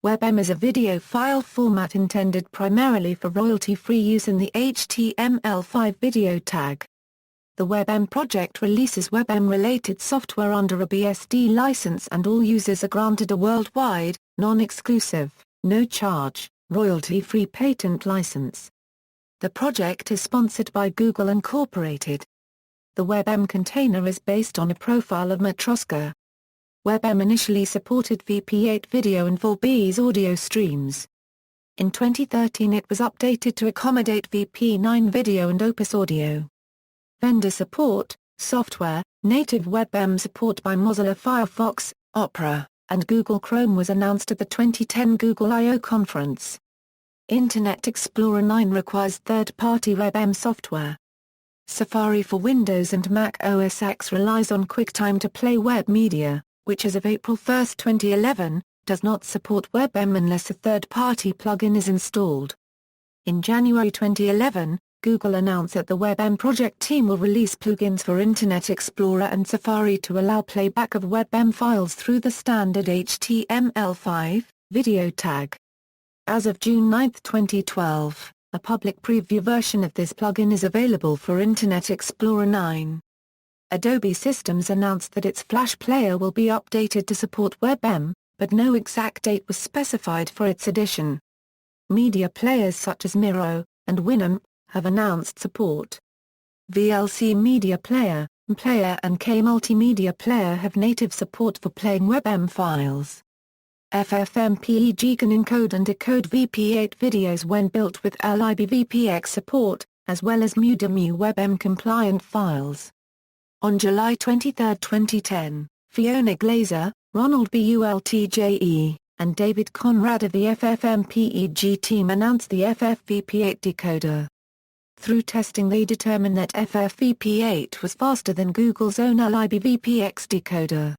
WebM is a video file format intended primarily for royalty-free use in the HTML5 video tag. The WebM project releases WebM-related software under a BSD license, and all users are granted a worldwide, non-exclusive, no-charge, royalty-free patent license. The project is sponsored by Google Incorporated. The WebM container is based on a profile of Matroska. WebM initially supported VP8 video and Vorbis audio streams. In 2013 it was updated to accommodate VP9 video and Opus audio. Vendor support, software, native WebM support by Mozilla Firefox, Opera, and Google Chrome was announced at the 2010 Google I/O conference. Internet Explorer 9 requires third-party WebM software. Safari for Windows and Mac OS X relies on QuickTime to play web media, which as of April 1, 2011, does not support WebM unless a third-party plugin is installed. In January 2011, Google announced that the WebM project team will release plugins for Internet Explorer and Safari to allow playback of WebM files through the standard HTML5 video tag. As of June 9, 2012, a public preview version of this plugin is available for Internet Explorer 9. Adobe Systems announced that its Flash player will be updated to support WebM, but no exact date was specified for its addition. Media players such as Miro and Winamp have announced support. VLC Media Player, MPlayer and K Multimedia Player have native support for playing WebM files. FFmpeg can encode and decode VP8 videos when built with libvpx support, as well as MUDA-MU WebM-compliant files. On July 23, 2010, Fiona Glazer, Ronald Bultje, and David Conrad of the FFmpeg team announced the FFVP8 decoder. Through testing they determined that FFVP8 was faster than Google's own libvpx decoder.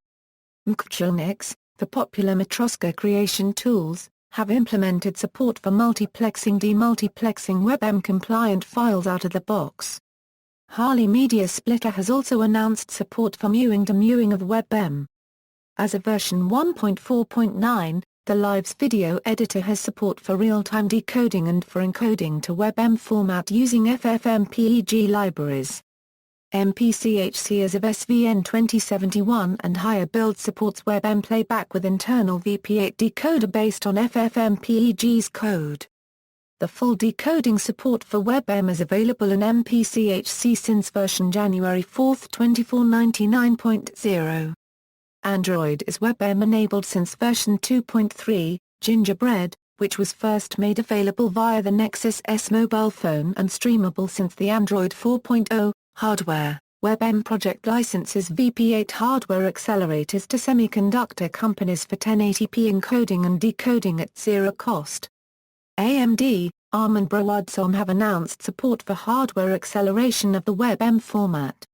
Mkchlnix, the popular Matroska creation tools, have implemented support for multiplexing demultiplexing WebM-compliant files out of the box. Harley Media Splitter has also announced support for mewing-to-mewing of WebM. As of version 1.4.9, the Lives video editor has support for real-time decoding and for encoding to WebM format using FFmpeg libraries. MPCHC as of SVN 2071 and higher build supports WebM playback with internal VP8 decoder based on FFmpeg's code. The full decoding support for WebM is available in MPCHC since version January 4, 2499.0. Android is WebM enabled since version 2.3, Gingerbread, which was first made available via the Nexus S mobile phone and streamable since the Android 4.0, hardware. WebM project licenses VP8 hardware accelerators to semiconductor companies for 1080p encoding and decoding at zero cost. AMD, ARM and Broadcom have announced support for hardware acceleration of the WebM format.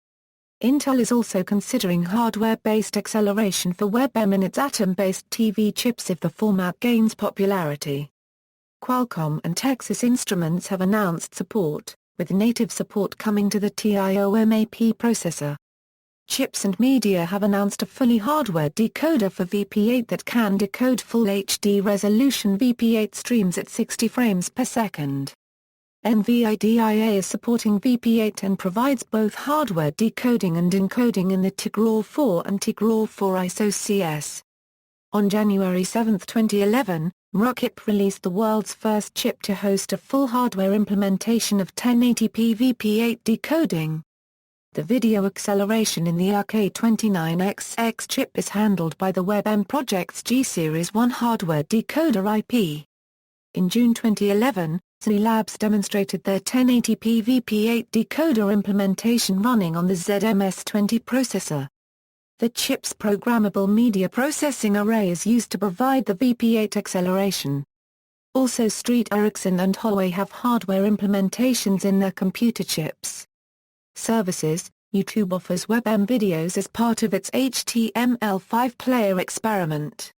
Intel is also considering hardware-based acceleration for WebM in its Atom-based TV chips if the format gains popularity. Qualcomm and Texas Instruments have announced support, with native support coming to the TIOMAP processor. Chips and Media have announced a fully hardware decoder for VP8 that can decode full HD resolution VP8 streams at 60 frames per second. NVIDIA is supporting VP8 and provides both hardware decoding and encoding in the Tegra 4 and Tegra 4 ISO-CS. On January 7, 2011, Rockit released the world's first chip to host a full hardware implementation of 1080p VP8 decoding. The video acceleration in the RK29XX chip is handled by the WebM project's G-Series 1 hardware decoder IP. In June 2011, Sony Labs demonstrated their 1080p VP8 decoder implementation running on the ZMS20 processor. The chip's programmable media processing array is used to provide the VP8 acceleration. Also Street Ericsson and Huawei have hardware implementations in their computer chips. Services: YouTube offers WebM videos as part of its HTML5 player experiment.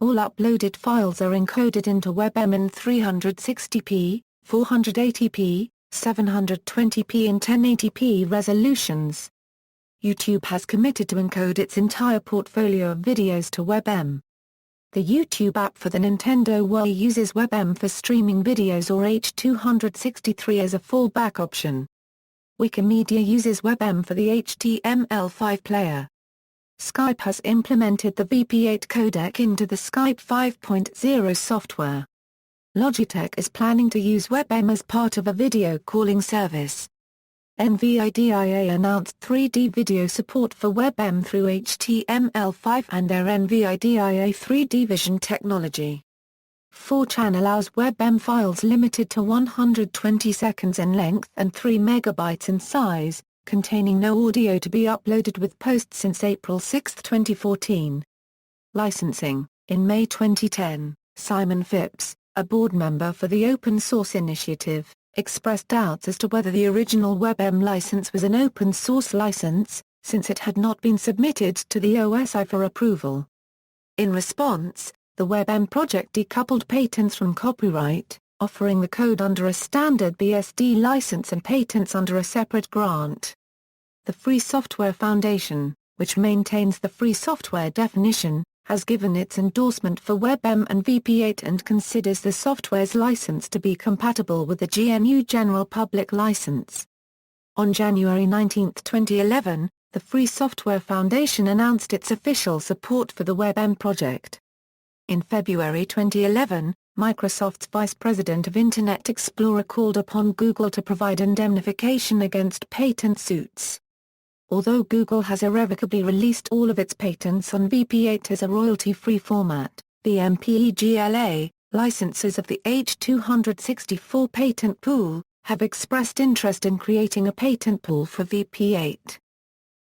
All uploaded files are encoded into WebM in 360p, 480p, 720p and 1080p resolutions. YouTube has committed to encode its entire portfolio of videos to WebM. The YouTube app for the Nintendo Wii uses WebM for streaming videos or H.263 as a fallback option. Wikimedia uses WebM for the HTML5 player. Skype has implemented the VP8 codec into the Skype 5.0 software. Logitech is planning to use WebM as part of a video calling service. NVIDIA announced 3D video support for WebM through HTML5 and their NVIDIA 3D Vision technology. 4chan allows WebM files limited to 120 seconds in length and 3 MB in size, containing no audio to be uploaded with post since April 6, 2014. Licensing. In May 2010, Simon Phipps, a board member for the Open Source Initiative, expressed doubts as to whether the original WebM license was an open source license, since it had not been submitted to the OSI for approval. In response, the WebM project decoupled patents from copyright, offering the code under a standard BSD license and patents under a separate grant. The Free Software Foundation, which maintains the free software definition, has given its endorsement for WebM and VP8 and considers the software's license to be compatible with the GNU General Public License. On January 19, 2011, the Free Software Foundation announced its official support for the WebM project. In February 2011, Microsoft's Vice President of Internet Explorer called upon Google to provide indemnification against patent suits. Although Google has irrevocably released all of its patents on VP8 as a royalty-free format, the MPEGLA, licensors of the H.264 patent pool, have expressed interest in creating a patent pool for VP8.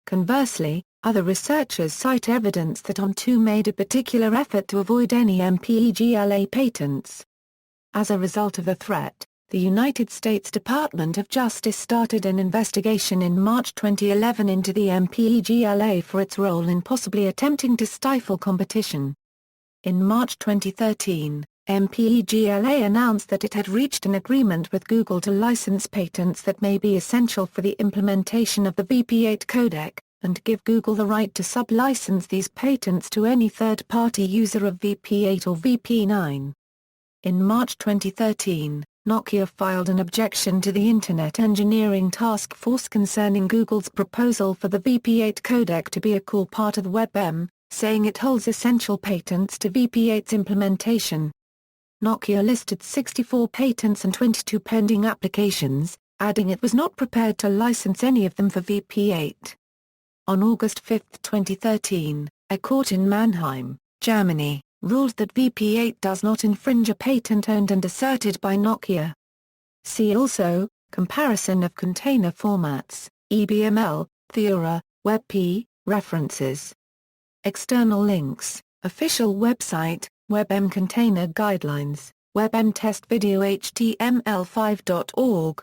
Conversely, other researchers cite evidence that ON2 made a particular effort to avoid any MPEGLA patents. As a result of the threat, the United States Department of Justice started an investigation in March 2011 into the MPEGLA for its role in possibly attempting to stifle competition. In March 2013, MPEGLA announced that it had reached an agreement with Google to license patents that may be essential for the implementation of the VP8 codec, and give Google the right to sub-license these patents to any third-party user of VP8 or VP9. In March 2013, Nokia filed an objection to the Internet Engineering Task Force concerning Google's proposal for the VP8 codec to be a core part of WebM, saying it holds essential patents to VP8's implementation. Nokia listed 64 patents and 22 pending applications, adding it was not prepared to license any of them for VP8. On August 5, 2013, a court in Mannheim, Germany, ruled that VP8 does not infringe a patent owned and asserted by Nokia. See also, comparison of container formats, EBML, Theora, WebP, references. External links, official website, WebM Container Guidelines, WebM Test Video HTML5.org,